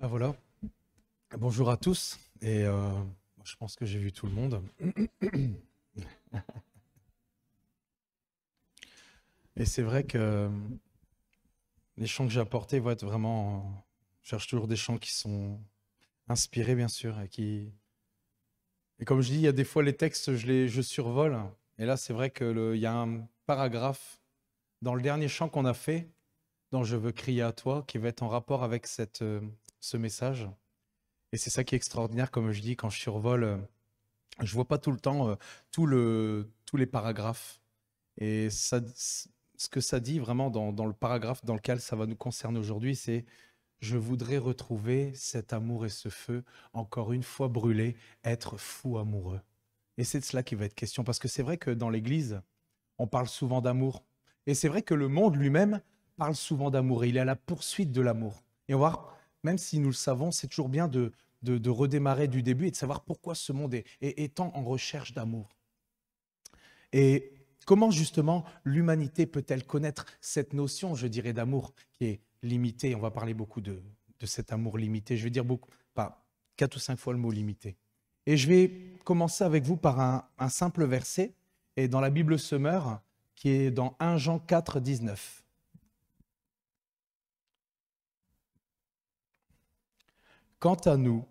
Ah voilà, bonjour à tous, et je pense que j'ai vu tout le monde. Et c'est vrai que les chants que j'ai apportés vont être vraiment... Je cherche toujours des chants qui sont inspirés, bien sûr, et comme je dis, il y a des fois les textes, je survole, et là c'est vrai il y a un paragraphe dans le dernier chant qu'on a fait, dont je veux crier à toi, qui va être en rapport avec ce message. Et c'est ça qui est extraordinaire, comme je dis, quand je survole, je vois pas tout le temps tous les paragraphes. Et ça, ce que ça dit vraiment dans le paragraphe dans lequel ça va nous concerner aujourd'hui, c'est je voudrais retrouver cet amour et ce feu, encore une fois brûlé, être fou amoureux. Et c'est de cela qui va être question, parce que c'est vrai que dans l'Église, on parle souvent d'amour. Et c'est vrai que le monde lui-même parle souvent d'amour, et il est à la poursuite de l'amour. Et on va voir, même si nous le savons, c'est toujours bien de redémarrer du début et de savoir pourquoi ce monde est tant en recherche d'amour. Et comment justement l'humanité peut-elle connaître cette notion, je dirais, d'amour qui est limitée. On va parler beaucoup de cet amour limité. Je vais dire beaucoup, pas 4 ou 5 fois le mot limité. Et je vais commencer avec vous par un simple verset, et dans la Bible Semeur, qui est dans 1 Jean 4, 19. Quant à nous,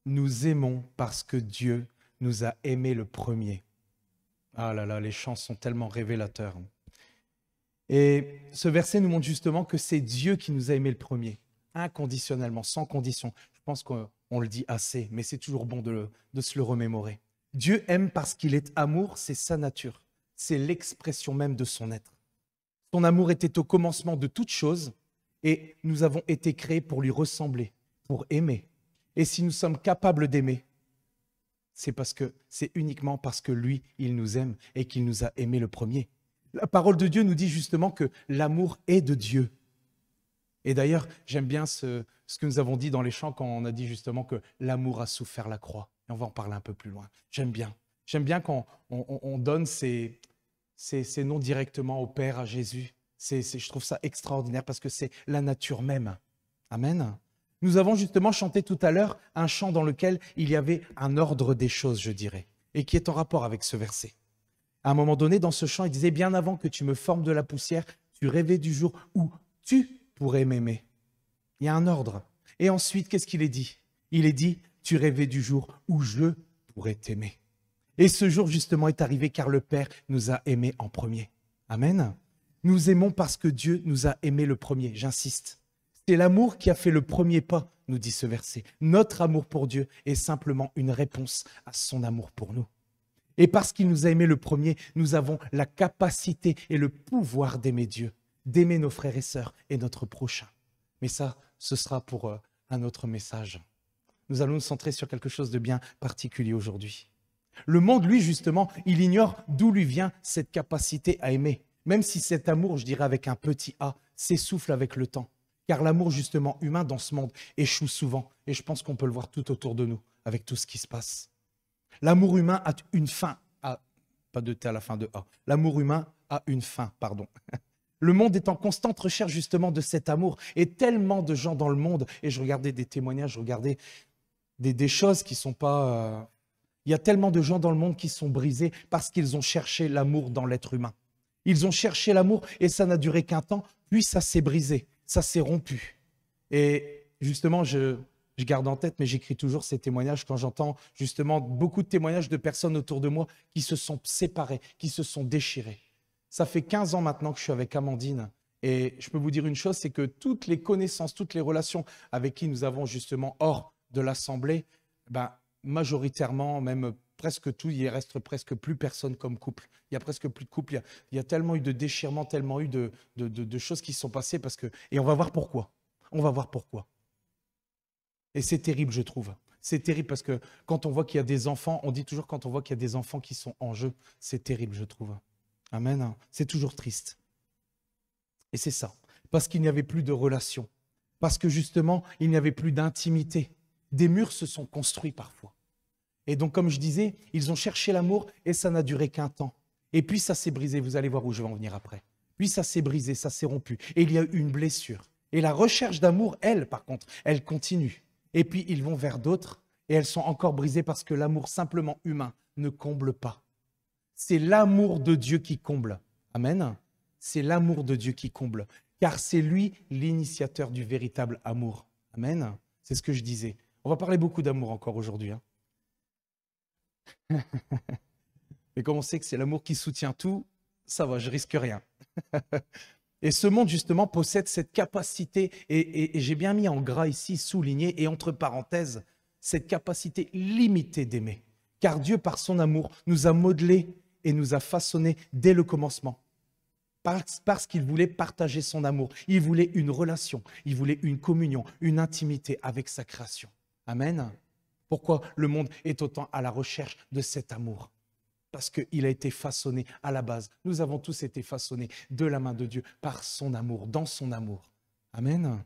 nous aimons parce que Dieu nous a aimés le premier. Ah là là, les chants sont tellement révélateurs. Et ce verset nous montre justement que c'est Dieu qui nous a aimés le premier, inconditionnellement, sans condition. Je pense qu'on le dit assez, mais c'est toujours bon de se le remémorer. Dieu aime parce qu'il est amour, c'est sa nature, c'est l'expression même de son être. Son amour était au commencement de toutes choses et nous avons été créés pour lui ressembler, pour aimer. Et si nous sommes capables d'aimer, c'est uniquement parce que lui, il nous aime et qu'il nous a aimés le premier. La parole de Dieu nous dit justement que l'amour est de Dieu. Et d'ailleurs, j'aime bien ce que nous avons dit dans les chants quand on a dit justement que l'amour a souffert la croix. Et on va en parler un peu plus loin. J'aime bien. J'aime bien quand on donne ces noms directement au Père, à Jésus. Je trouve ça extraordinaire parce que c'est la nature même. Amen. Nous avons justement chanté tout à l'heure un chant dans lequel il y avait un ordre des choses, je dirais, et qui est en rapport avec ce verset. À un moment donné, dans ce chant, il disait, bien avant que tu me formes de la poussière, tu rêvais du jour où tu pourrais m'aimer. Il y a un ordre. Et ensuite, qu'est-ce qu'il est dit? Il est dit, tu rêvais du jour où je pourrais t'aimer. Et ce jour, justement, est arrivé car le Père nous a aimés en premier. Amen. Nous aimons parce que Dieu nous a aimés le premier, j'insiste. C'est l'amour qui a fait le premier pas, nous dit ce verset. Notre amour pour Dieu est simplement une réponse à son amour pour nous. Et parce qu'il nous a aimés le premier, nous avons la capacité et le pouvoir d'aimer Dieu, d'aimer nos frères et sœurs et notre prochain. Mais ça, ce sera pour un autre message. Nous allons nous centrer sur quelque chose de bien particulier aujourd'hui. Le monde, lui, justement, il ignore d'où lui vient cette capacité à aimer, même si cet amour, je dirais avec un petit A, s'essouffle avec le temps. Car l'amour, justement, humain dans ce monde échoue souvent, et je pense qu'on peut le voir tout autour de nous, avec tout ce qui se passe. L'amour humain a une fin. Ah, pas de T à la fin de A. L'amour humain a une fin, pardon. Le monde est en constante recherche justement de cet amour. Et tellement de gens dans le monde, et je regardais des témoignages, je regardais des choses qui ne sont pas... Il y a tellement de gens dans le monde qui sont brisés parce qu'ils ont cherché l'amour dans l'être humain. Ils ont cherché l'amour et ça n'a duré qu'un temps, puis ça s'est brisé, ça s'est rompu. Et justement, je garde en tête, mais j'écris toujours ces témoignages quand j'entends justement beaucoup de témoignages de personnes autour de moi qui se sont séparées, qui se sont déchirées. Ça fait 15 ans maintenant que je suis avec Amandine et je peux vous dire une chose, c'est que toutes les connaissances, toutes les relations avec qui nous avons justement hors de l'Assemblée, ben, majoritairement, même presque tout, il reste presque plus personne comme couple. Il y a presque plus de couple. Il y a tellement eu de déchirements, tellement eu de choses qui se sont passées parce que, et on va voir pourquoi. On va voir pourquoi. Et c'est terrible, je trouve. C'est terrible parce que quand on voit qu'il y a des enfants, on dit toujours quand on voit qu'il y a des enfants qui sont en jeu, c'est terrible, je trouve. Amen. C'est toujours triste. Et c'est ça. Parce qu'il n'y avait plus de relation. Parce que justement, il n'y avait plus d'intimité. Des murs se sont construits parfois. Et donc, comme je disais, ils ont cherché l'amour et ça n'a duré qu'un temps. Et puis ça s'est brisé. Vous allez voir où je vais en venir après. Puis ça s'est brisé, ça s'est rompu. Et il y a eu une blessure. Et la recherche d'amour, elle, par contre, elle continue. Et puis, ils vont vers d'autres et elles sont encore brisées parce que l'amour simplement humain ne comble pas. C'est l'amour de Dieu qui comble. Amen. C'est l'amour de Dieu qui comble. Car c'est lui l'initiateur du véritable amour. Amen. C'est ce que je disais. On va parler beaucoup d'amour encore aujourd'hui. Mais comme on sait que c'est l'amour qui soutient tout, ça va, je risque rien. Et ce monde, justement, possède cette capacité, et j'ai bien mis en gras ici, souligné, et entre parenthèses, cette capacité limitée d'aimer. Car Dieu, par son amour, nous a modelés et nous a façonnés dès le commencement. Parce qu'il voulait partager son amour. Il voulait une relation, il voulait une communion, une intimité avec sa création. Amen. Pourquoi le monde est autant à la recherche de cet amour? Parce qu'il a été façonné à la base. Nous avons tous été façonnés de la main de Dieu par son amour, dans son amour. Amen.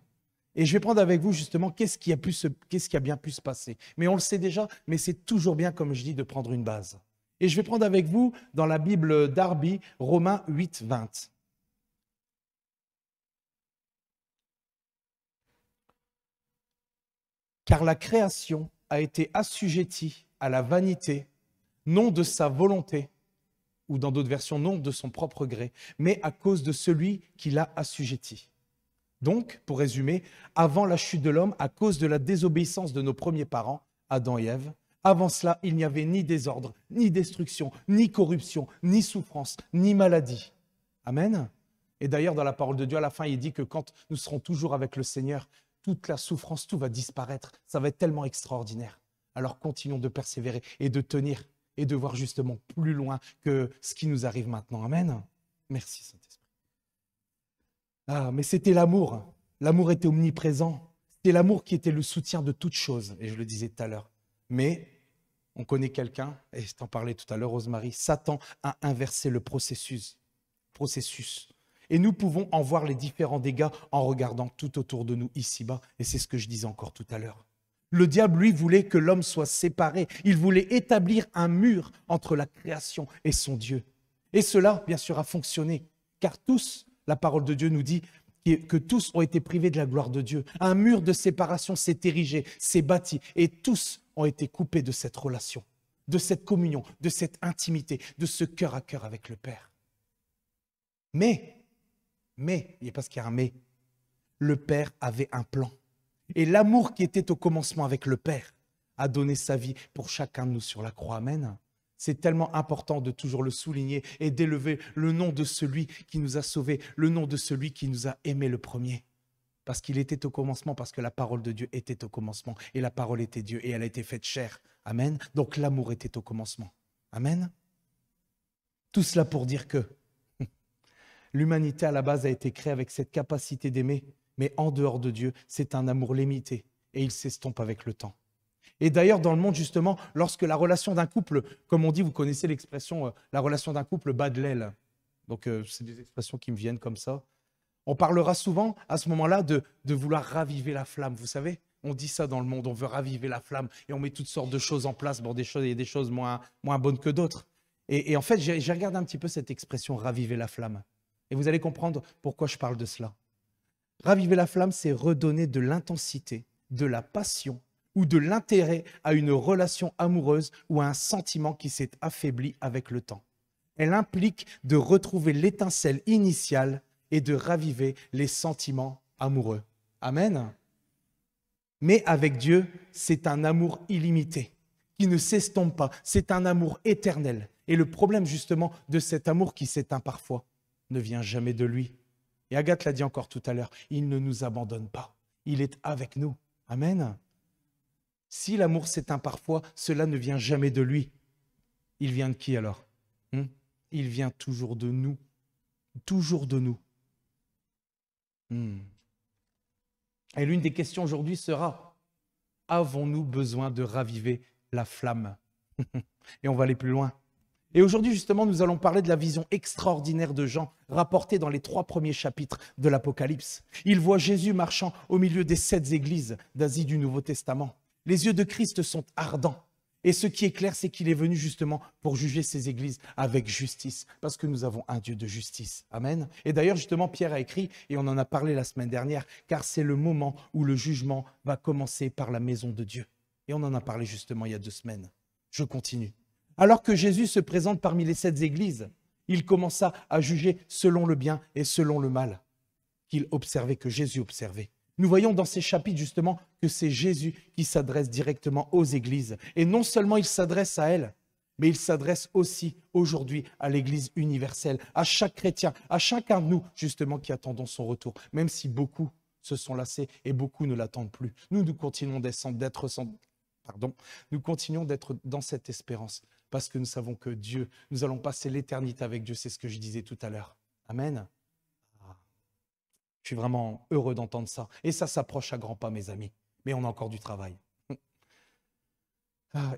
Et je vais prendre avec vous justement qu'est-ce qui a bien pu se passer. Mais on le sait déjà, mais c'est toujours bien, comme je dis, de prendre une base. Et je vais prendre avec vous dans la Bible d'Arby, Romains 8, 20. Car la création a été assujettie à la vanité, non de sa volonté, ou dans d'autres versions, non de son propre gré, mais à cause de celui qui l'a assujetti. Donc, pour résumer, avant la chute de l'homme, à cause de la désobéissance de nos premiers parents, Adam et Ève, avant cela, il n'y avait ni désordre, ni destruction, ni corruption, ni souffrance, ni maladie. Amen. Et d'ailleurs, dans la parole de Dieu, à la fin, il dit que quand nous serons toujours avec le Seigneur, toute la souffrance, tout va disparaître. Ça va être tellement extraordinaire. Alors continuons de persévérer et de tenir et de voir justement plus loin que ce qui nous arrive maintenant. Amen. Merci Saint-Esprit. Ah, mais c'était l'amour. L'amour était omniprésent. C'était l'amour qui était le soutien de toutes choses. Et je le disais tout à l'heure. Mais on connaît quelqu'un, et je t'en parlais tout à l'heure, Rosemary, Satan a inversé le processus. Et nous pouvons en voir les différents dégâts en regardant tout autour de nous ici-bas. Et c'est ce que je disais encore tout à l'heure. Le diable, lui, voulait que l'homme soit séparé. Il voulait établir un mur entre la création et son Dieu. Et cela, bien sûr, a fonctionné. Car tous, la parole de Dieu nous dit que tous ont été privés de la gloire de Dieu. Un mur de séparation s'est érigé, s'est bâti. Et tous ont été coupés de cette relation, de cette communion, de cette intimité, de ce cœur à cœur avec le Père. Mais, il n'y a pas ce qu'il y a un mais, le Père avait un plan. Et l'amour qui était au commencement avec le Père a donné sa vie pour chacun de nous sur la croix. Amen. C'est tellement important de toujours le souligner et d'élever le nom de celui qui nous a sauvés, le nom de celui qui nous a aimés le premier. Parce qu'il était au commencement, parce que la parole de Dieu était au commencement. Et la parole était Dieu et elle a été faite chair. Amen. Donc l'amour était au commencement. Amen. Tout cela pour dire que l'humanité à la base a été créée avec cette capacité d'aimer. Mais en dehors de Dieu, c'est un amour limité et il s'estompe avec le temps. Et d'ailleurs, dans le monde, justement, lorsque la relation d'un couple, comme on dit, vous connaissez l'expression, la relation d'un couple bat de l'aile. Donc, c'est des expressions qui me viennent comme ça. On parlera souvent, à ce moment-là, de vouloir raviver la flamme. Vous savez, on dit ça dans le monde, on veut raviver la flamme et on met toutes sortes de choses en place. Bon, il y a des choses moins bonnes que d'autres. Et en fait, j'ai regardé un petit peu cette expression « raviver la flamme ». Et vous allez comprendre pourquoi je parle de cela. Raviver la flamme, c'est redonner de l'intensité, de la passion ou de l'intérêt à une relation amoureuse ou à un sentiment qui s'est affaibli avec le temps. Elle implique de retrouver l'étincelle initiale et de raviver les sentiments amoureux. Amen. Mais avec Dieu, c'est un amour illimité, qui ne s'estompe pas. C'est un amour éternel. Et le problème justement de cet amour qui s'éteint parfois ne vient jamais de lui. Et Agathe l'a dit encore tout à l'heure, il ne nous abandonne pas. Il est avec nous. Amen. Si l'amour s'éteint parfois, cela ne vient jamais de lui. Il vient de qui alors? Il vient toujours de nous. Toujours de nous. Et l'une des questions aujourd'hui sera, avons-nous besoin de raviver la flamme? Et on va aller plus loin. Et aujourd'hui, justement, nous allons parler de la vision extraordinaire de Jean, rapportée dans les 3 premiers chapitres de l'Apocalypse. Il voit Jésus marchant au milieu des 7 églises d'Asie du Nouveau Testament. Les yeux de Christ sont ardents Et ce qui est clair, c'est qu'il est venu justement pour juger ces églises avec justice, parce que nous avons un Dieu de justice. Amen. Et d'ailleurs, justement, Pierre a écrit, et on en a parlé la semaine dernière, car c'est le moment où le jugement va commencer par la maison de Dieu. Et on en a parlé justement il y a 2 semaines. Je continue. Alors que Jésus se présente parmi les 7 églises, il commença à juger selon le bien et selon le mal qu'il observait, que Jésus observait. Nous voyons dans ces chapitres justement que c'est Jésus qui s'adresse directement aux églises. Et non seulement il s'adresse à elles, mais il s'adresse aussi aujourd'hui à l'Église universelle, à chaque chrétien, à chacun de nous justement qui attendons son retour, même si beaucoup se sont lassés et beaucoup ne l'attendent plus. Nous continuons nous continuons d'être dans cette espérance parce que nous savons que Dieu, nous allons passer l'éternité avec Dieu, c'est ce que je disais tout à l'heure. Amen. Je suis vraiment heureux d'entendre ça. Et ça s'approche à grands pas, mes amis. Mais on a encore du travail.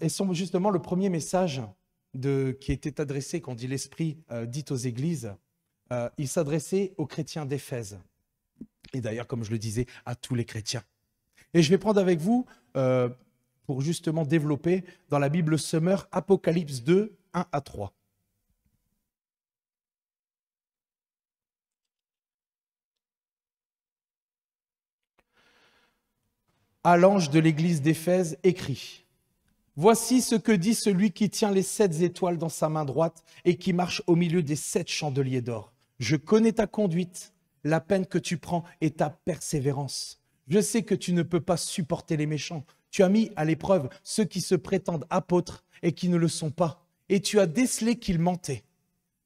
Et justement, le premier message qui était adressé, quand dit l'Esprit dit aux églises, il s'adressait aux chrétiens d'Éphèse. Et d'ailleurs, comme je le disais, à tous les chrétiens. Et je vais prendre avec vous, pour justement développer, dans la Bible Summer, Apocalypse 2, 1 à 3. À l'ange de l'église d'Éphèse, écrit: Voici ce que dit celui qui tient les 7 étoiles dans sa main droite et qui marche au milieu des 7 chandeliers d'or. Je connais ta conduite, la peine que tu prends et ta persévérance. Je sais que tu ne peux pas supporter les méchants. Tu as mis à l'épreuve ceux qui se prétendent apôtres et qui ne le sont pas. Et tu as décelé qu'ils mentaient.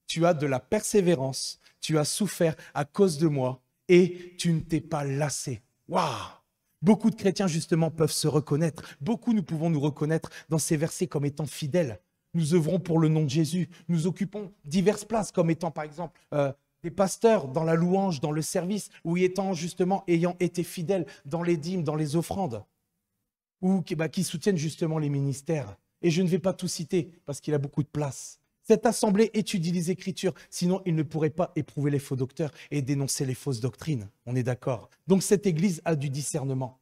Tu as de la persévérance, tu as souffert à cause de moi et tu ne t'es pas lassé. Waouh! Beaucoup de chrétiens, justement, peuvent se reconnaître. Beaucoup, nous pouvons nous reconnaître dans ces versets comme étant fidèles. Nous œuvrons pour le nom de Jésus. Nous occupons diverses places, comme étant, par exemple, des pasteurs dans la louange, dans le service, ou ayant été fidèles dans les dîmes, dans les offrandes, ou qui soutiennent justement les ministères. Et je ne vais pas tout citer, parce qu'il a beaucoup de place. Cette assemblée étudie les Écritures, sinon il ne pourrait pas éprouver les faux docteurs et dénoncer les fausses doctrines. On est d'accord. Donc cette Église a du discernement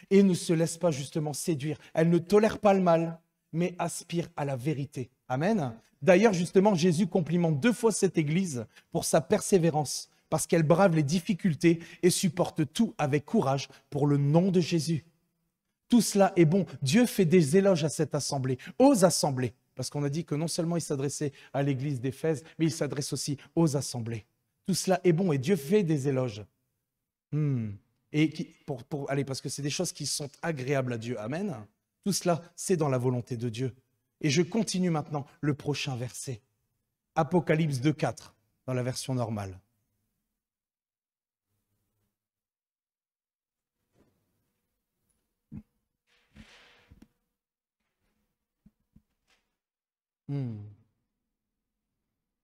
et ne se laisse pas justement séduire. Elle ne tolère pas le mal, mais aspire à la vérité. Amen. D'ailleurs, justement, Jésus complimente 2 fois cette Église pour sa persévérance, parce qu'elle brave les difficultés et supporte tout avec courage pour le nom de Jésus. Tout cela est bon. Dieu fait des éloges à cette assemblée, aux assemblées. Parce qu'on a dit que non seulement il s'adressait à l'église d'Éphèse, mais il s'adresse aussi aux assemblées. Tout cela est bon et Dieu fait des éloges. Et parce que c'est des choses qui sont agréables à Dieu. Amen. Tout cela, c'est dans la volonté de Dieu. Et je continue maintenant le prochain verset. Apocalypse 2,4, dans la version normale.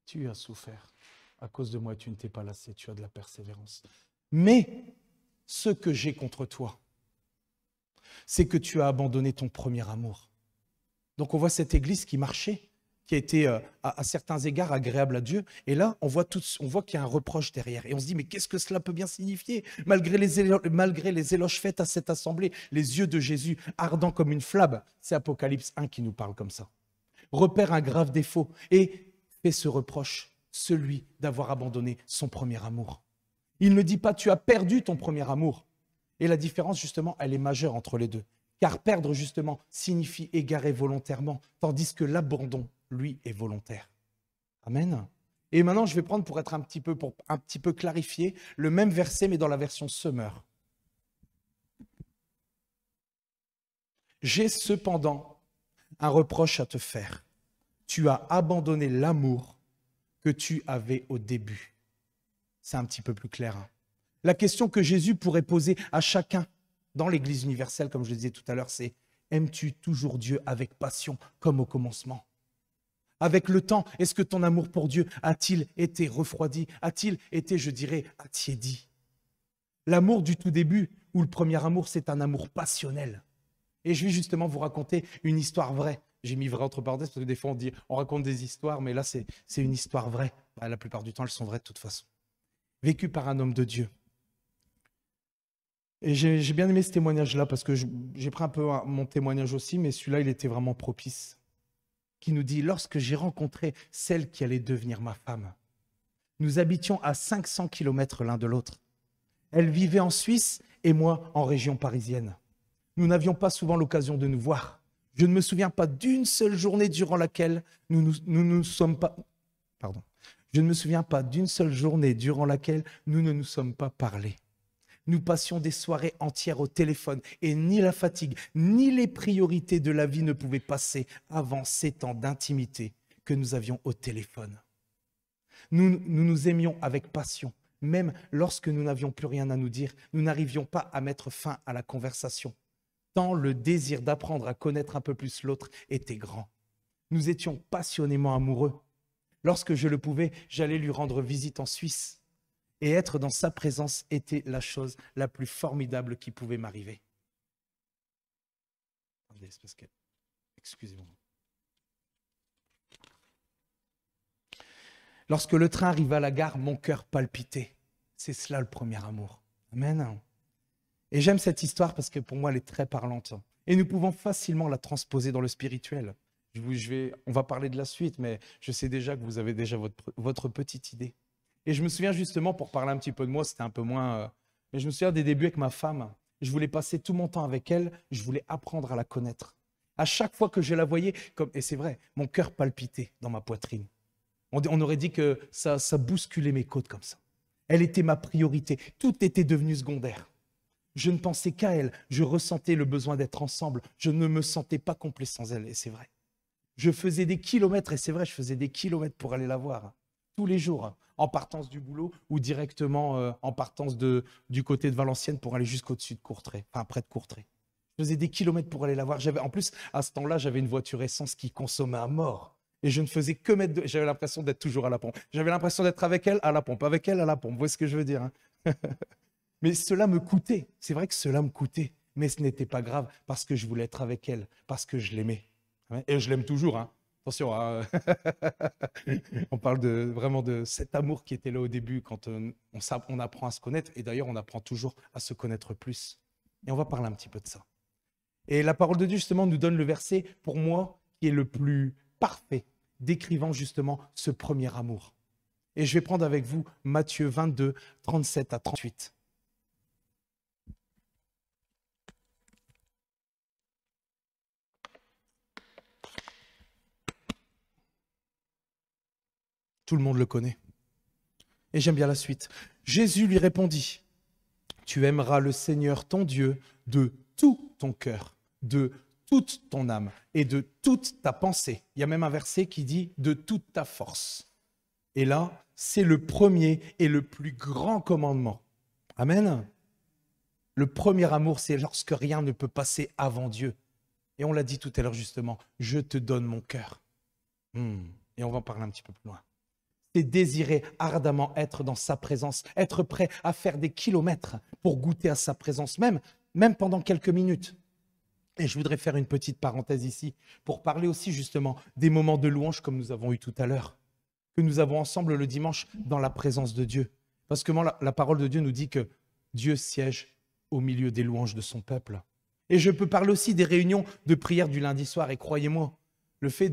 Tu as souffert. À cause de moi, tu ne t'es pas lassé, tu as de la persévérance. Mais ce que j'ai contre toi, c'est que tu as abandonné ton premier amour. Donc on voit cette église qui marchait, qui a été à certains égards agréable à Dieu. Et là, on voit qu'il y a un reproche derrière. Et on se dit, mais qu'est-ce que cela peut bien signifier malgré les éloges faits à cette assemblée, les yeux de Jésus ardents comme une flamme. C'est Apocalypse 1 qui nous parle comme ça. Repère un grave défaut et fait ce reproche, celui d'avoir abandonné son premier amour. Il ne dit pas tu as perdu ton premier amour. Et la différence justement, elle est majeure entre les deux. Car perdre justement signifie égarer volontairement, tandis que l'abandon, lui, est volontaire. Amen. Et maintenant, je vais prendre pour un petit peu clarifier le même verset, mais dans la version Summer. J'ai cependant un reproche à te faire. Tu as abandonné l'amour que tu avais au début. C'est un petit peu plus clair. La question que Jésus pourrait poser à chacun dans l'Église universelle, comme je le disais tout à l'heure, c'est: aimes-tu toujours Dieu avec passion comme au commencement? Avec le temps, est-ce que ton amour pour Dieu a-t-il été refroidi? A-t-il été, je dirais, attiédi? L'amour du tout début, ou le premier amour, c'est un amour passionnel. Et je vais justement vous raconter une histoire vraie. J'ai mis vrai entre parenthèses parce que des fois on raconte des histoires, mais là c'est une histoire vraie. La plupart du temps, elles sont vraies de toute façon. Vécue par un homme de Dieu. Et j'ai bien aimé ce témoignage-là parce que j'ai pris un peu mon témoignage aussi, mais celui-là, il était vraiment propice. Qui nous dit, lorsque j'ai rencontré celle qui allait devenir ma femme, nous habitions à 500 kilomètres l'un de l'autre. Elle vivait en Suisse et moi en région parisienne. Nous n'avions pas souvent l'occasion de nous voir. Je ne me souviens pas d'une seule journée durant laquelle nous sommes pas... Pardon. Je ne me souviens pas d'une seule journée durant laquelle nous ne nous sommes pas parlé. Nous passions des soirées entières au téléphone et ni la fatigue, ni les priorités de la vie ne pouvaient passer avant ces temps d'intimité que nous avions au téléphone. Nous nous aimions avec passion. Même lorsque nous n'avions plus rien à nous dire, nous n'arrivions pas à mettre fin à la conversation. Tant le désir d'apprendre à connaître un peu plus l'autre était grand. Nous étions passionnément amoureux. Lorsque je le pouvais, j'allais lui rendre visite en Suisse. Et être dans sa présence était la chose la plus formidable qui pouvait m'arriver. Excusez-moi. Lorsque le train arriva à la gare, mon cœur palpitait. C'est cela le premier amour. Amen. Et j'aime cette histoire parce que pour moi, elle est très parlante. Et nous pouvons facilement la transposer dans le spirituel. On va parler de la suite, mais je sais déjà que vous avez déjà votre petite idée. Et je me souviens justement, pour parler un petit peu de moi, c'était un peu moins... mais je me souviens des débuts avec ma femme. Je voulais passer tout mon temps avec elle. Je voulais apprendre à la connaître. À chaque fois que je la voyais, et c'est vrai, mon cœur palpitait dans ma poitrine. On aurait dit que ça bousculait mes côtes comme ça. Elle était ma priorité. Tout était devenu secondaire. Je ne pensais qu'à elle. Je ressentais le besoin d'être ensemble. Je ne me sentais pas complet sans elle, et c'est vrai. Je faisais des kilomètres, et c'est vrai, je faisais des kilomètres pour aller la voir, tous les jours, en partance du boulot ou directement en partance du côté de Valenciennes pour aller jusqu'au-dessus de Courtrai, enfin près de Courtrai. Je faisais des kilomètres pour aller la voir. En plus, à ce temps-là, j'avais une voiture essence qui consommait à mort. Et je ne faisais que j'avais l'impression d'être toujours à la pompe. J'avais l'impression d'être avec elle à la pompe, avec elle à la pompe. Vous voyez ce que je veux dire, hein? Mais cela me coûtait. C'est vrai que cela me coûtait. Mais ce n'était pas grave parce que je voulais être avec elle, parce que je l'aimais. Et je l'aime toujours, hein. Attention, hein. On parle vraiment de cet amour qui était là au début quand on apprend à se connaître. Et d'ailleurs, on apprend toujours à se connaître plus. Et on va parler un petit peu de ça. Et la parole de Dieu, justement, nous donne le verset, pour moi, qui est le plus parfait, décrivant justement ce premier amour. Et je vais prendre avec vous Matthieu 22, 37 à 38. Tout le monde le connaît. Et j'aime bien la suite. Jésus lui répondit, « Tu aimeras le Seigneur ton Dieu de tout ton cœur, de toute ton âme et de toute ta pensée. » Il y a même un verset qui dit « de toute ta force ». Et là, c'est le premier et le plus grand commandement. Amen. Le premier amour, c'est lorsque rien ne peut passer avant Dieu. Et on l'a dit tout à l'heure justement, « Je te donne mon cœur ». Et on va en parler un petit peu plus loin. C'est désirer ardemment être dans sa présence, être prêt à faire des kilomètres pour goûter à sa présence, même pendant quelques minutes. Et je voudrais faire une petite parenthèse ici pour parler aussi justement des moments de louange comme nous avons eu tout à l'heure, que nous avons ensemble le dimanche dans la présence de Dieu. Parce que la parole de Dieu nous dit que Dieu siège au milieu des louanges de son peuple. Et je peux parler aussi des réunions de prière du lundi soir. Et croyez-moi, le fait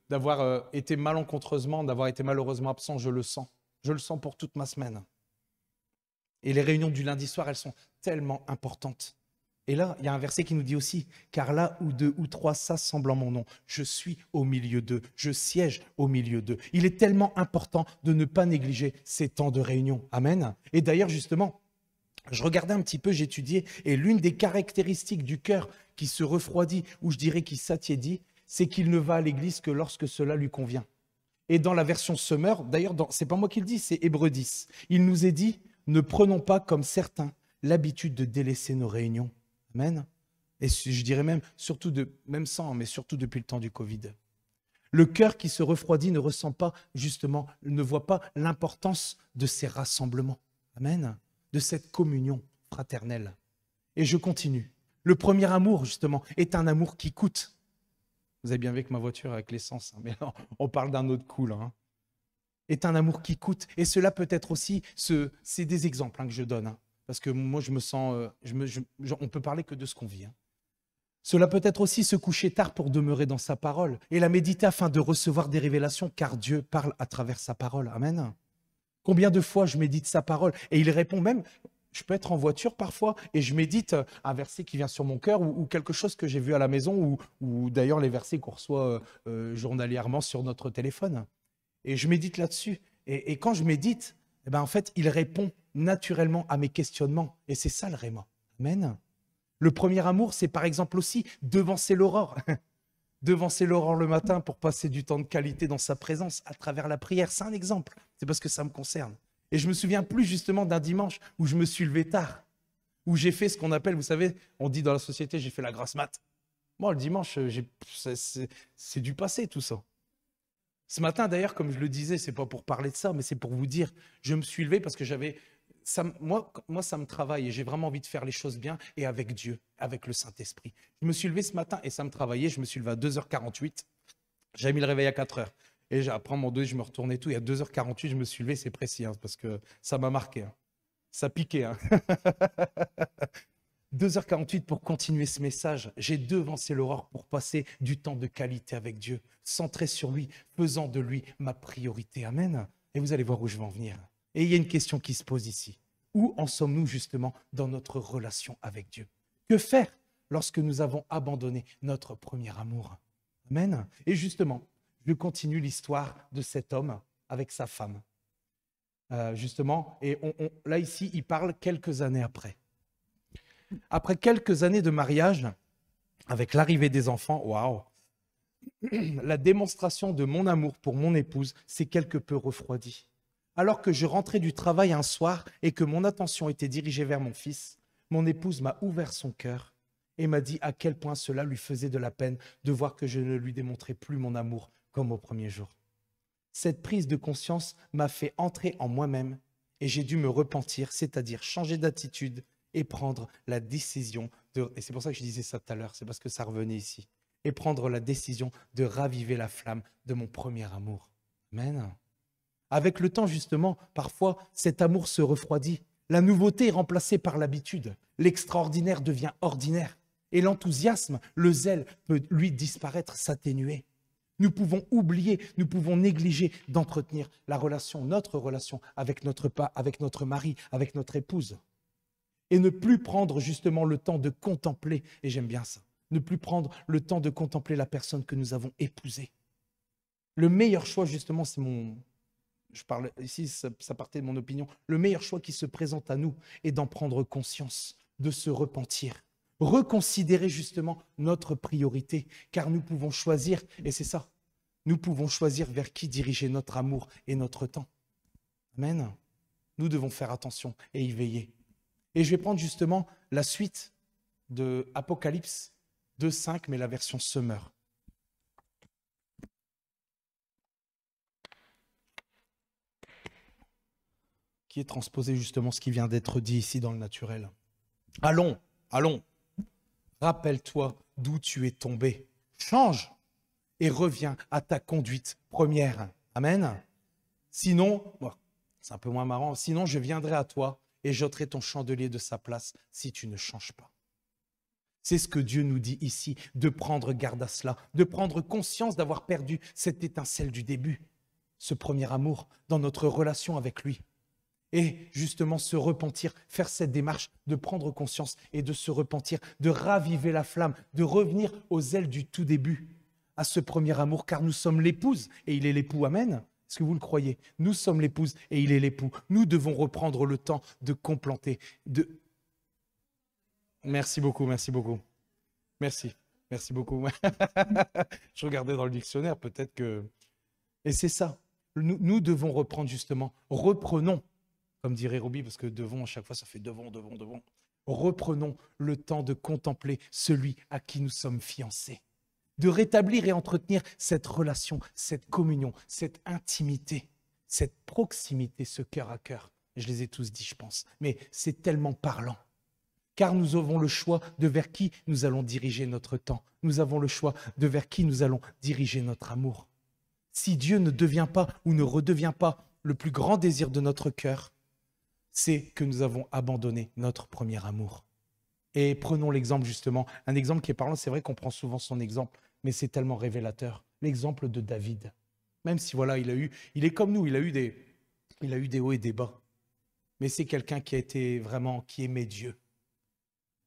d'avoir été malencontreusement, d'avoir été malheureusement absent, je le sens. Je le sens pour toute ma semaine. Et les réunions du lundi soir, elles sont tellement importantes. Et là, il y a un verset qui nous dit aussi, « Car là où deux ou trois s'assemblent en mon nom, je suis au milieu d'eux, je siège au milieu d'eux. » Il est tellement important de ne pas négliger ces temps de réunion. Amen. Et d'ailleurs, justement, je regardais un petit peu, j'étudiais, et l'une des caractéristiques du cœur qui se refroidit, ou je dirais qui s'attiédit, c'est qu'il ne va à l'église que lorsque cela lui convient. Et dans la version Summer, d'ailleurs, c'est pas moi qui le dis, c'est Hébreux 10. Il nous est dit, ne prenons pas comme certains l'habitude de délaisser nos réunions. Amen. Et je dirais même, surtout mais surtout depuis le temps du Covid. Le cœur qui se refroidit ne ressent pas, justement, ne voit pas l'importance de ces rassemblements. Amen. De cette communion fraternelle. Et je continue. Le premier amour, justement, est un amour qui coûte. Vous avez bien vu avec ma voiture, avec l'essence, hein, mais on parle d'un autre coup, là. Est un amour qui coûte. Et cela peut être aussi, c'est des exemples que je donne. parce que moi, je me sens... on peut parler que de ce qu'on vit. Hein. Cela peut être aussi se coucher tard pour demeurer dans sa parole et la méditer afin de recevoir des révélations, car Dieu parle à travers sa parole. Amen. Combien de fois je médite sa parole et il répond même... Je peux être en voiture parfois et je médite un verset qui vient sur mon cœur ou quelque chose que j'ai vu à la maison ou d'ailleurs les versets qu'on reçoit journalièrement sur notre téléphone. Et je médite là-dessus. Et quand je médite, eh ben en fait, il répond naturellement à mes questionnements. Et c'est ça le réma. Amen. Le premier amour, c'est par exemple aussi devancer l'aurore. Devancer l'aurore le matin pour passer du temps de qualité dans sa présence à travers la prière. C'est un exemple. C'est parce que ça me concerne. Et je me souviens plus justement d'un dimanche où je me suis levé tard, où j'ai fait ce qu'on appelle, vous savez, on dit dans la société, j'ai fait la grasse mat. Moi, le dimanche, c'est du passé tout ça. Ce matin, d'ailleurs, comme je le disais, c'est pas pour parler de ça, mais c'est pour vous dire, je me suis levé parce que moi, ça me travaille et j'ai vraiment envie de faire les choses bien et avec Dieu, avec le Saint-Esprit. Je me suis levé ce matin et ça me travaillait, je me suis levé à 2h48, j'avais mis le réveil à 4h. Et après mon dos, je me retournais tout. Et à 2h48, je me suis levé, c'est précis, hein, parce que ça m'a marqué. Hein. Ça piquait. Hein. 2h48 pour continuer ce message. J'ai devancé l'aurore pour passer du temps de qualité avec Dieu, centré sur lui, faisant de lui ma priorité. Amen. Et vous allez voir où je vais en venir. Et il y a une question qui se pose ici. Où en sommes-nous justement dans notre relation avec Dieu? Que faire lorsque nous avons abandonné notre premier amour? Amen. Et justement, je continue l'histoire de cet homme avec sa femme. Justement, et là ici, il parle quelques années après. Après quelques années de mariage, avec l'arrivée des enfants, waouh, la démonstration de mon amour pour mon épouse s'est quelque peu refroidie. Alors que je rentrais du travail un soir et que mon attention était dirigée vers mon fils, mon épouse m'a ouvert son cœur et m'a dit à quel point cela lui faisait de la peine de voir que je ne lui démontrais plus mon amour comme au premier jour. Cette prise de conscience m'a fait entrer en moi-même et j'ai dû me repentir, c'est-à-dire changer d'attitude et prendre la décision et c'est pour ça que je disais ça tout à l'heure, c'est parce que ça revenait ici, et prendre la décision de raviver la flamme de mon premier amour. Amen. Avec le temps, justement, parfois, cet amour se refroidit. La nouveauté est remplacée par l'habitude. L'extraordinaire devient ordinaire. Et l'enthousiasme, le zèle peut, lui, disparaître, s'atténuer. Nous pouvons oublier, nous pouvons négliger d'entretenir la relation, notre relation avec notre mari, avec notre épouse. Et ne plus prendre justement le temps de contempler, et j'aime bien ça, ne plus prendre le temps de contempler la personne que nous avons épousée. Le meilleur choix, justement, je parle ici, ça partait de mon opinion, le meilleur choix qui se présente à nous est d'en prendre conscience, de se repentir. Reconsidérer justement notre priorité, car nous pouvons choisir, et c'est ça, nous pouvons choisir vers qui diriger notre amour et notre temps. Amen. Nous devons faire attention et y veiller. Et je vais prendre justement la suite de Apocalypse 2.5, mais la version Summer. Qui est transposé justement ce qui vient d'être dit ici dans le naturel. Allons, allons. Rappelle-toi d'où tu es tombé. Change et reviens à ta conduite première. Amen. Sinon, c'est un peu moins marrant, sinon je viendrai à toi et j'ôterai ton chandelier de sa place si tu ne changes pas. C'est ce que Dieu nous dit ici, de prendre garde à cela, de prendre conscience d'avoir perdu cette étincelle du début, ce premier amour dans notre relation avec lui. Et justement se repentir, faire cette démarche de prendre conscience et de se repentir, de raviver la flamme, de revenir aux ailes du tout début, à ce premier amour, car nous sommes l'épouse et il est l'époux. Amen. Est-ce que vous le croyez? Nous sommes l'épouse et il est l'époux. Nous devons reprendre le temps de contempler. Merci beaucoup, merci beaucoup. Merci beaucoup. Je regardais dans le dictionnaire, peut-être que... Et c'est ça. Nous devons reprendre justement, reprenons, comme dirait Roby, parce que devons, à chaque fois, ça fait devons. Reprenons le temps de contempler celui à qui nous sommes fiancés. De rétablir et entretenir cette relation, cette communion, cette intimité, cette proximité, ce cœur à cœur. Je les ai tous dit, je pense, mais c'est tellement parlant. Car nous avons le choix de vers qui nous allons diriger notre temps. Nous avons le choix de vers qui nous allons diriger notre amour. Si Dieu ne devient pas ou ne redevient pas le plus grand désir de notre cœur, c'est que nous avons abandonné notre premier amour. Et prenons l'exemple justement, un exemple qui est parlant, c'est vrai qu'on prend souvent son exemple, mais c'est tellement révélateur. L'exemple de David. Même si voilà, il est comme nous, il a eu des hauts et des bas. Mais c'est quelqu'un qui aimait Dieu.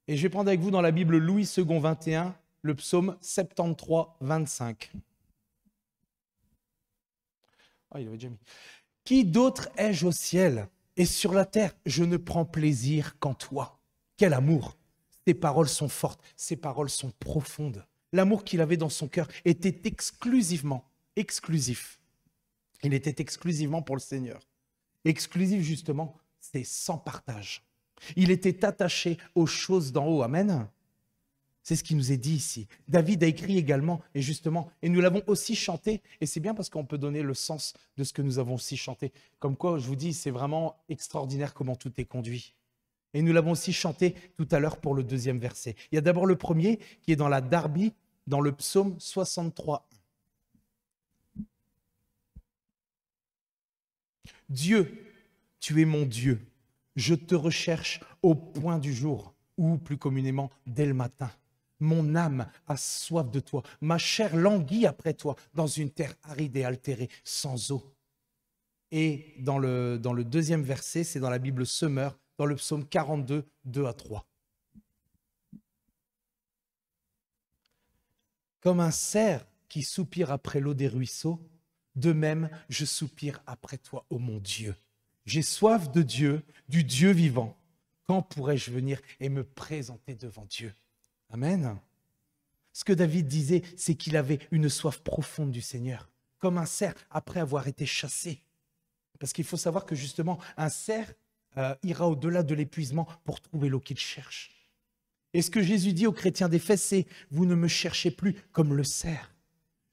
Et je vais prendre avec vous dans la Bible Louis II 21, le psaume 73, 25. Ah, il avait déjà mis. Qui d'autre ai-je au ciel et sur la terre? Je ne prends plaisir qu'en toi. Quel amour! Ses paroles sont fortes, ses paroles sont profondes. L'amour qu'il avait dans son cœur était exclusif. Il était exclusivement pour le Seigneur. Exclusif justement, c'est sans partage. Il était attaché aux choses d'en haut. Amen. C'est ce qui nous est dit ici. David a écrit également, et justement, et nous l'avons aussi chanté, et c'est bien parce qu'on peut donner le sens de ce que nous avons aussi chanté. Comme quoi, je vous dis, c'est vraiment extraordinaire comment tout est conduit. Et nous l'avons aussi chanté tout à l'heure pour le deuxième verset. Il y a d'abord le premier qui est dans la Darby, dans le psaume 63. Dieu, tu es mon Dieu. Je te recherche au point du jour, ou plus communément dès le matin. Mon âme a soif de toi. Ma chair languit après toi dans une terre aride et altérée, sans eau. Et dans le deuxième verset, c'est dans la Bible Semeur, dans le psaume 42, 2 à 3. Comme un cerf qui soupire après l'eau des ruisseaux, de même je soupire après toi, ô mon Dieu. J'ai soif de Dieu, du Dieu vivant. Quand pourrais-je venir et me présenter devant Dieu? Amen. Ce que David disait, c'est qu'il avait une soif profonde du Seigneur, comme un cerf après avoir été chassé. Parce qu'il faut savoir que justement, un cerf ira au-delà de l'épuisement pour trouver l'eau qu'il cherche. Et ce que Jésus dit aux chrétiens d'Éphèse, c'est « Vous ne me cherchez plus comme le cerf.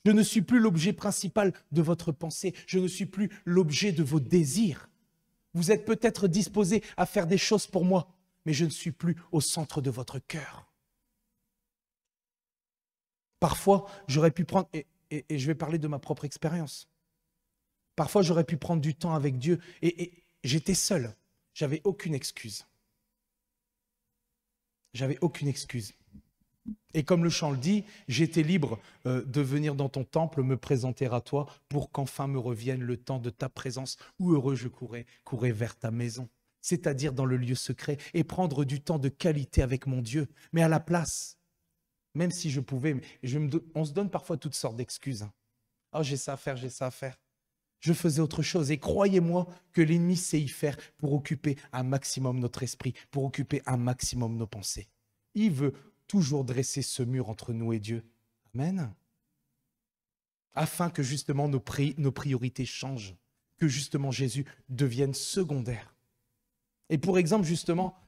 Je ne suis plus l'objet principal de votre pensée. Je ne suis plus l'objet de vos désirs. Vous êtes peut-être disposés à faire des choses pour moi, mais je ne suis plus au centre de votre cœur. » Parfois, j'aurais pu prendre, et je vais parler de ma propre expérience. Parfois, j'aurais pu prendre du temps avec Dieu et j'étais seul. J'avais aucune excuse. J'avais aucune excuse. Et comme le chant le dit, j'étais libre de venir dans ton temple, me présenter à toi pour qu'enfin me revienne le temps de ta présence où heureux je courais vers ta maison. C'est-à-dire dans le lieu secret et prendre du temps de qualité avec mon Dieu. Mais à la place, même si je pouvais, on se donne parfois toutes sortes d'excuses. Oh, j'ai ça à faire, j'ai ça à faire. Je faisais autre chose et croyez-moi que l'ennemi sait y faire pour occuper un maximum notre esprit, pour occuper un maximum nos pensées. Il veut toujours dresser ce mur entre nous et Dieu. Amen. Afin que justement nos priorités changent, que justement Jésus devienne secondaire. Et pour exemple, justement,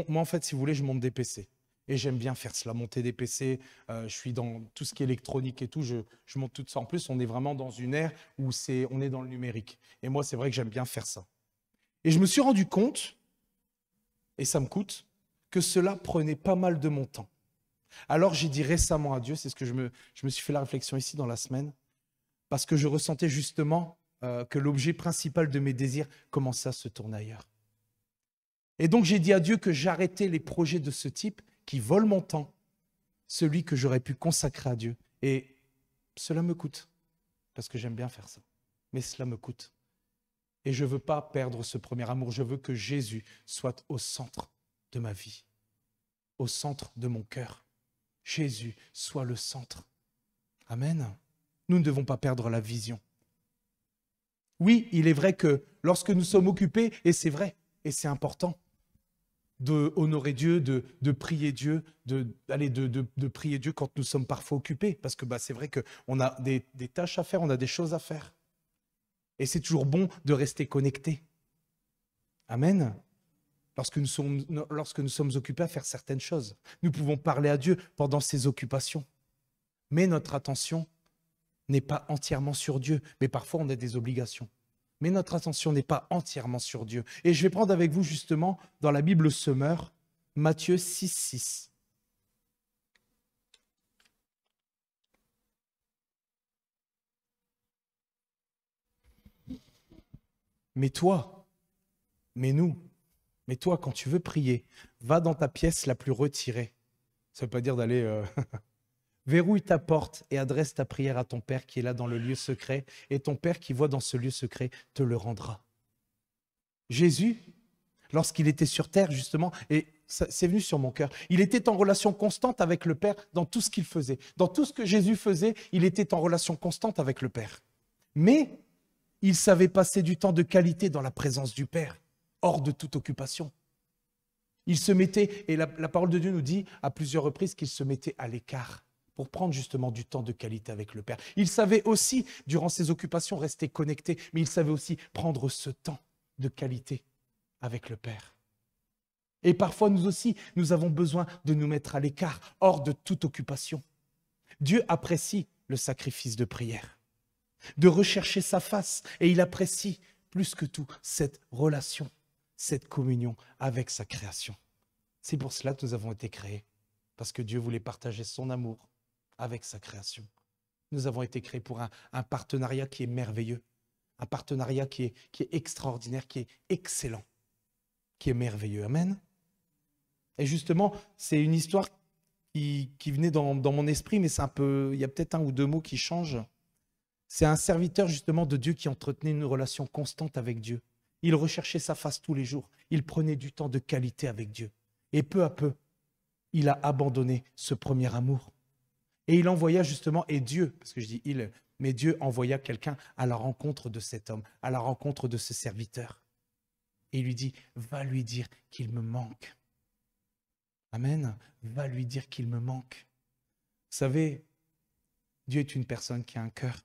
moi en fait, si vous voulez, je monte des PC. Et j'aime bien faire cela, monter des PC. Je suis dans tout ce qui est électronique et tout. Je monte tout ça. En plus, on est vraiment dans une ère où on est dans le numérique. Et moi, c'est vrai que j'aime bien faire ça. Et je me suis rendu compte, et ça me coûte, que cela prenait pas mal de mon temps. Alors j'ai dit récemment à Dieu, c'est ce que je me suis fait la réflexion ici dans la semaine, parce que je ressentais justement que l'objet principal de mes désirs commençait à se tourner ailleurs. Et donc j'ai dit à Dieu que j'arrêtais les projets de ce type qui volent mon temps, celui que j'aurais pu consacrer à Dieu. Et cela me coûte, parce que j'aime bien faire ça. Mais cela me coûte. Et je ne veux pas perdre ce premier amour. Je veux que Jésus soit au centre de ma vie, au centre de mon cœur. Jésus soit le centre. Amen. Nous ne devons pas perdre la vision. Oui, il est vrai que lorsque nous sommes occupés, et c'est vrai, et c'est important, de honorer Dieu, de prier Dieu, de prier Dieu quand nous sommes parfois occupés. Parce que c'est vrai qu'on a des tâches à faire, on a des choses à faire. Et c'est toujours bon de rester connecté. Amen. Lorsque nous sommes occupés à faire certaines choses, nous pouvons parler à Dieu pendant ces occupations. Mais notre attention n'est pas entièrement sur Dieu. Mais parfois, on a des obligations. Mais notre attention n'est pas entièrement sur Dieu. Et je vais prendre avec vous justement dans la Bible Semeur, Matthieu 6, 6. Mais toi, Mais toi, quand tu veux prier, va dans ta pièce la plus retirée. Ça ne veut pas dire d'aller... Verrouille ta porte et adresse ta prière à ton Père qui est là dans le lieu secret, et ton Père qui voit dans ce lieu secret te le rendra. Jésus, lorsqu'il était sur terre, justement, et c'est venu sur mon cœur, il était en relation constante avec le Père dans tout ce qu'il faisait. Dans tout ce que Jésus faisait, il était en relation constante avec le Père. Mais il savait passer du temps de qualité dans la présence du Père, hors de toute occupation. Il se mettait, et la parole de Dieu nous dit à plusieurs reprises qu'il se mettait à l'écart pour prendre justement du temps de qualité avec le Père. Il savait aussi, durant ses occupations, rester connecté, mais il savait aussi prendre ce temps de qualité avec le Père. Et parfois, nous aussi, nous avons besoin de nous mettre à l'écart, hors de toute occupation. Dieu apprécie le sacrifice de prière, de rechercher sa face, et il apprécie plus que tout cette relation, cette communion avec sa création. C'est pour cela que nous avons été créés, parce que Dieu voulait partager son amour avec sa création. Nous avons été créés pour un partenariat qui est merveilleux, un partenariat qui est extraordinaire, qui est excellent, qui est merveilleux. Amen. Et justement, c'est une histoire qui venait dans mon esprit, mais c'est un peu, il y a peut-être un ou deux mots qui changent. C'est un serviteur justement de Dieu qui entretenait une relation constante avec Dieu. Il recherchait sa face tous les jours. Il prenait du temps de qualité avec Dieu. Et peu à peu, il a abandonné ce premier amour. Et il envoya justement, et Dieu, parce que je dis il, mais Dieu envoya quelqu'un à la rencontre de cet homme, à la rencontre de ce serviteur. Et il lui dit, va lui dire qu'il me manque. Amen. Va lui dire qu'il me manque. Vous savez, Dieu est une personne qui a un cœur.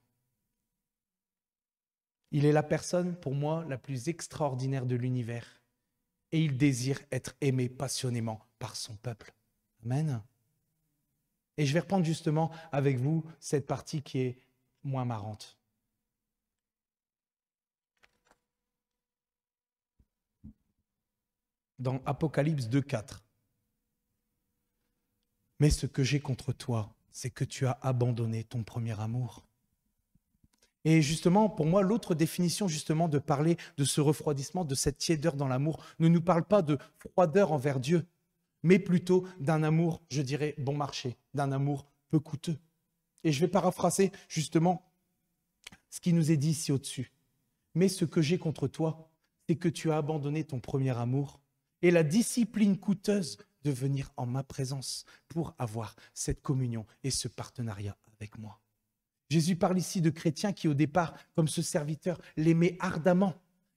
Il est la personne, pour moi, la plus extraordinaire de l'univers. Et il désire être aimé passionnément par son peuple. Amen. Et je vais reprendre justement avec vous cette partie qui est moins marrante. Dans Apocalypse 2,4. Mais ce que j'ai contre toi, c'est que tu as abandonné ton premier amour. Et justement, pour moi, l'autre définition justement de parler de ce refroidissement, de cette tiédeur dans l'amour, ne nous parle pas de froideur envers Dieu, mais plutôt d'un amour, je dirais, bon marché, d'un amour peu coûteux. Et je vais paraphraser justement ce qui nous est dit ici au-dessus. Mais ce que j'ai contre toi, c'est que tu as abandonné ton premier amour et la discipline coûteuse de venir en ma présence pour avoir cette communion et ce partenariat avec moi. Jésus parle ici de chrétiens qui, au départ, comme ce serviteur, l'aimaient ardemment.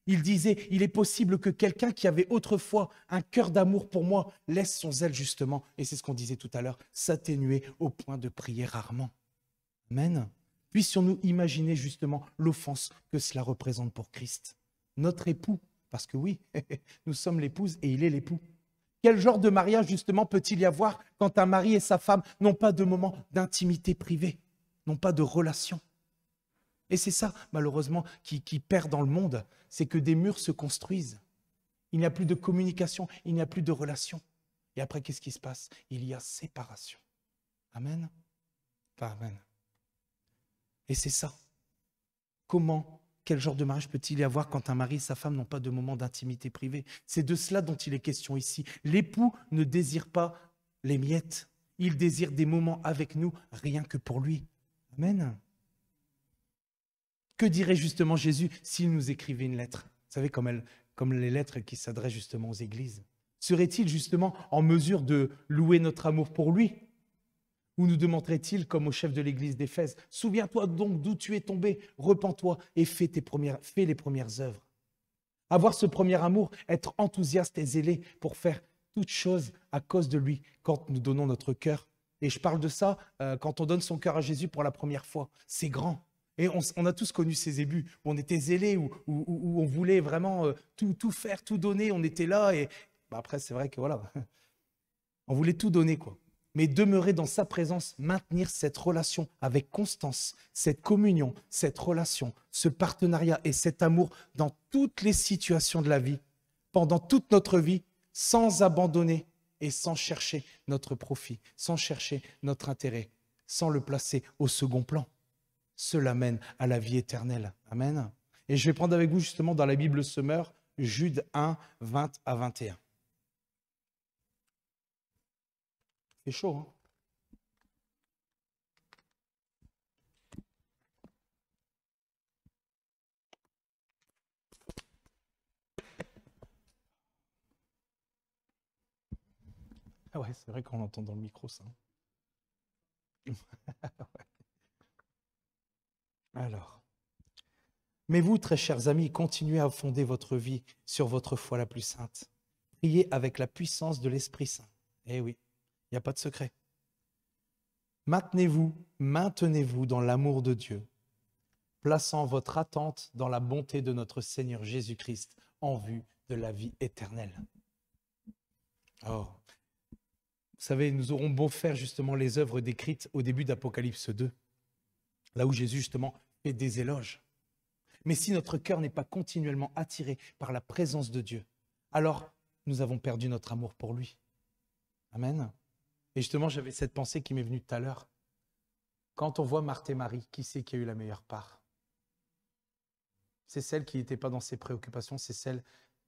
Il disait, il est possible que quelqu'un qui avait autrefois un cœur d'amour pour moi laisse son zèle justement, et c'est ce qu'on disait tout à l'heure, s'atténuer au point de prier rarement. Amen. Puissions-nous imaginer justement l'offense que cela représente pour Christ. Notre époux, parce que oui, nous sommes l'épouse et il est l'époux. Quel genre de mariage justement peut-il y avoir quand un mari et sa femme n'ont pas de moment d'intimité privée, n'ont pas de relation? Et c'est ça, malheureusement, qui perd dans le monde, c'est que des murs se construisent. Il n'y a plus de communication, il n'y a plus de relation. Et après, qu'est-ce qui se passe? Il y a séparation. Amen. Enfin, amen. Et c'est ça. Quel genre de mariage peut-il y avoir quand un mari et sa femme n'ont pas de moment d'intimité privée? C'est de cela dont il est question ici. L'époux ne désire pas les miettes. Il désire des moments avec nous, rien que pour lui. Amen. Que dirait justement Jésus s'il nous écrivait une lettre? Vous savez, comme les lettres qui s'adressent justement aux églises. Serait-il justement en mesure de louer notre amour pour lui? Ou nous demanderait-il, comme au chef de l'église d'Éphèse, « Souviens-toi donc d'où tu es tombé, repens-toi et fais les premières œuvres. » Avoir ce premier amour, être enthousiaste et zélé pour faire toutes choses à cause de lui quand nous donnons notre cœur. Et je parle de ça quand on donne son cœur à Jésus pour la première fois. C'est grand. Et on a tous connu ces débuts où on était zélé, où on voulait vraiment tout faire, tout donner. On était là et après, c'est vrai que voilà, on voulait tout donner, quoi. Mais demeurer dans sa présence, maintenir cette relation avec constance, cette communion, cette relation, ce partenariat et cet amour dans toutes les situations de la vie, pendant toute notre vie, sans abandonner et sans chercher notre profit, sans chercher notre intérêt, sans le placer au second plan. Cela mène à la vie éternelle. Amen. Et je vais prendre avec vous justement dans la Bible Semeur, Jude 1, 20 à 21. C'est chaud, hein? Ah ouais, c'est vrai qu'on l'entend dans le micro, ça. Alors. Mais vous, très chers amis, continuez à fonder votre vie sur votre foi la plus sainte. Priez avec la puissance de l'Esprit Saint. Eh oui, il n'y a pas de secret. Maintenez-vous dans l'amour de Dieu, plaçant votre attente dans la bonté de notre Seigneur Jésus-Christ en vue de la vie éternelle. Oh. Vous savez, nous aurons beau faire justement les œuvres décrites au début d'Apocalypse 2, là où Jésus justement fait des éloges. Mais si notre cœur n'est pas continuellement attiré par la présence de Dieu, alors nous avons perdu notre amour pour lui. Amen. Et justement, j'avais cette pensée qui m'est venue tout à l'heure. Quand on voit Marthe et Marie, qui c'est qui a eu la meilleure part? C'est celle qui n'était pas dans ses préoccupations, c'est celle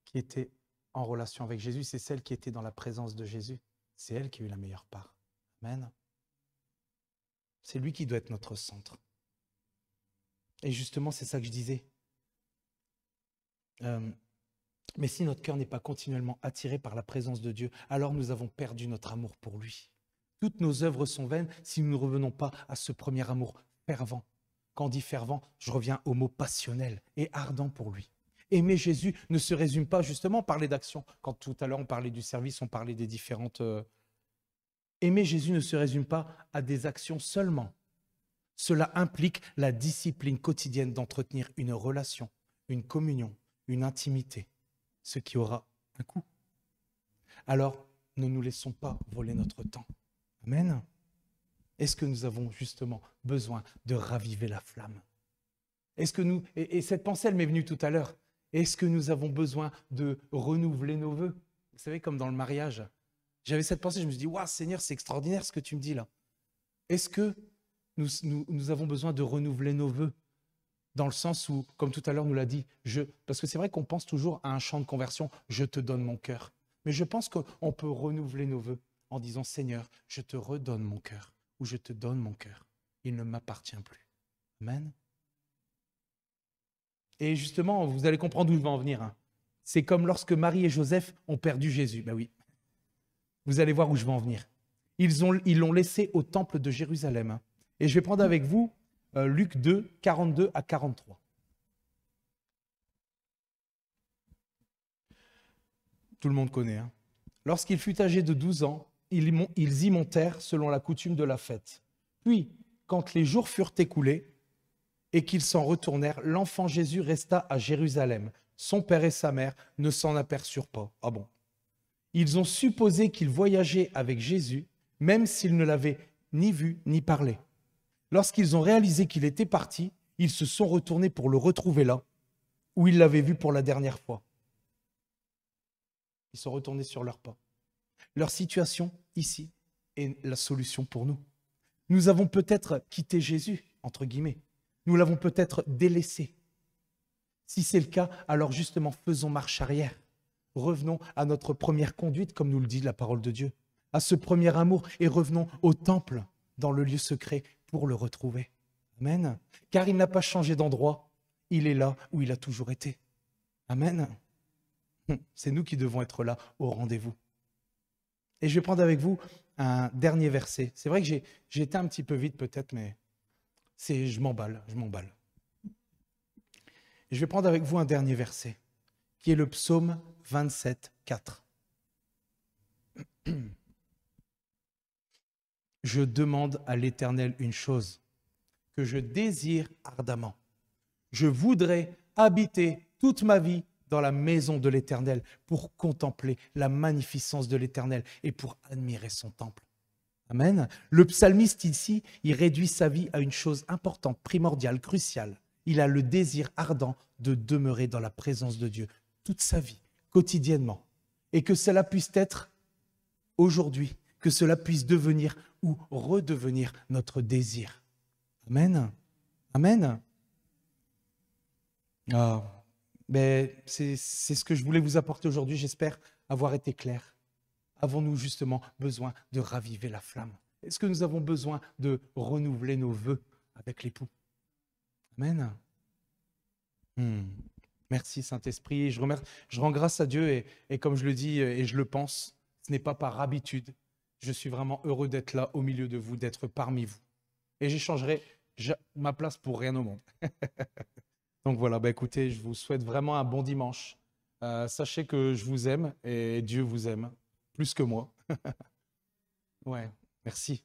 qui était en relation avec Jésus, c'est celle qui était dans la présence de Jésus. C'est elle qui a eu la meilleure part. Amen. C'est lui qui doit être notre centre. Et justement, c'est ça que je disais. Mais si notre cœur n'est pas continuellement attiré par la présence de Dieu, alors nous avons perdu notre amour pour lui. Toutes nos œuvres sont vaines si nous ne revenons pas à ce premier amour fervent. Quand on dit fervent, je reviens au mot passionnel et ardent pour lui. Aimer Jésus ne se résume pas justement à parler d'action. Quand tout à l'heure on parlait du service, on parlait des différentes... Aimer Jésus ne se résume pas à des actions seulement. Cela implique la discipline quotidienne d'entretenir une relation, une communion, une intimité, ce qui aura un coût. Alors, ne nous laissons pas voler notre temps. Amen. Est-ce que nous avons justement besoin de raviver la flamme? Est-ce que nous, et cette pensée, elle m'est venue tout à l'heure, est-ce que nous avons besoin de renouveler nos vœux? Vous savez, comme dans le mariage, j'avais cette pensée, je me suis dit, waouh, Seigneur, c'est extraordinaire ce que tu me dis là. Est-ce que nous avons besoin de renouveler nos vœux? Dans le sens où, comme tout à l'heure nous l'a dit, parce que c'est vrai qu'on pense toujours à un chant de conversion, je te donne mon cœur. Mais je pense qu'on peut renouveler nos vœux en disant, Seigneur, je te redonne mon cœur, ou je te donne mon cœur. Il ne m'appartient plus. Amen. Et justement, vous allez comprendre où je vais en venir. C'est comme lorsque Marie et Joseph ont perdu Jésus. Ben oui. Vous allez voir où je vais en venir. Ils l'ont laissé au temple de Jérusalem. Et je vais prendre avec vous Luc 2, 42 à 43. Tout le monde connaît. Lorsqu'il fut âgé de 12 ans, ils y montèrent selon la coutume de la fête. Puis, quand les jours furent écoulés et qu'ils s'en retournèrent, l'enfant Jésus resta à Jérusalem. Son père et sa mère ne s'en aperçurent pas. Ah bon? Ils ont supposé qu'il voyageait avec Jésus, même s'ils ne l'avaient ni vu ni parlé. Lorsqu'ils ont réalisé qu'il était parti, ils se sont retournés pour le retrouver là, où ils l'avaient vu pour la dernière fois. Ils sont retournés sur leurs pas. Leur situation, ici, est la solution pour nous. Nous avons peut-être quitté Jésus, entre guillemets. Nous l'avons peut-être délaissé. Si c'est le cas, alors justement, faisons marche arrière. Revenons à notre première conduite, comme nous le dit la parole de Dieu, à ce premier amour, et revenons au temple, dans le lieu secret, pour le retrouver. Amen. Car il n'a pas changé d'endroit, il est là où il a toujours été. Amen. C'est nous qui devons être là au rendez-vous. Et je vais prendre avec vous un dernier verset. C'est vrai que j'ai été un petit peu vite peut-être, mais je m'emballe. Et je vais prendre avec vous un dernier verset, qui est le psaume 27, 4. Je demande à l'Éternel une chose, que je désire ardemment. Je voudrais habiter toute ma vie dans la maison de l'Éternel pour contempler la magnificence de l'Éternel et pour admirer son temple. Amen. Le psalmiste ici, il réduit sa vie à une chose importante, primordiale, cruciale. Il a le désir ardent de demeurer dans la présence de Dieu toute sa vie, quotidiennement. Et que cela puisse être aujourd'hui, que cela puisse devenir ou redevenir notre désir. Amen. Amen. Ah, Ben, c'est ce que je voulais vous apporter aujourd'hui. J'espère avoir été clair. Avons-nous justement besoin de raviver la flamme? Est-ce que nous avons besoin de renouveler nos vœux avec l'époux? Amen. Hmm. Merci Saint-Esprit. Je rends grâce à Dieu et comme je le dis et je le pense, ce n'est pas par habitude. Je suis vraiment heureux d'être là au milieu de vous, d'être parmi vous. Et j'échangerai ma place pour rien au monde. Donc voilà, bah écoutez, je vous souhaite vraiment un bon dimanche. Sachez que je vous aime et Dieu vous aime, plus que moi. Ouais, merci.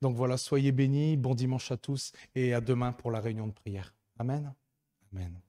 Donc voilà, soyez bénis, bon dimanche à tous et à demain pour la réunion de prière. Amen. Amen.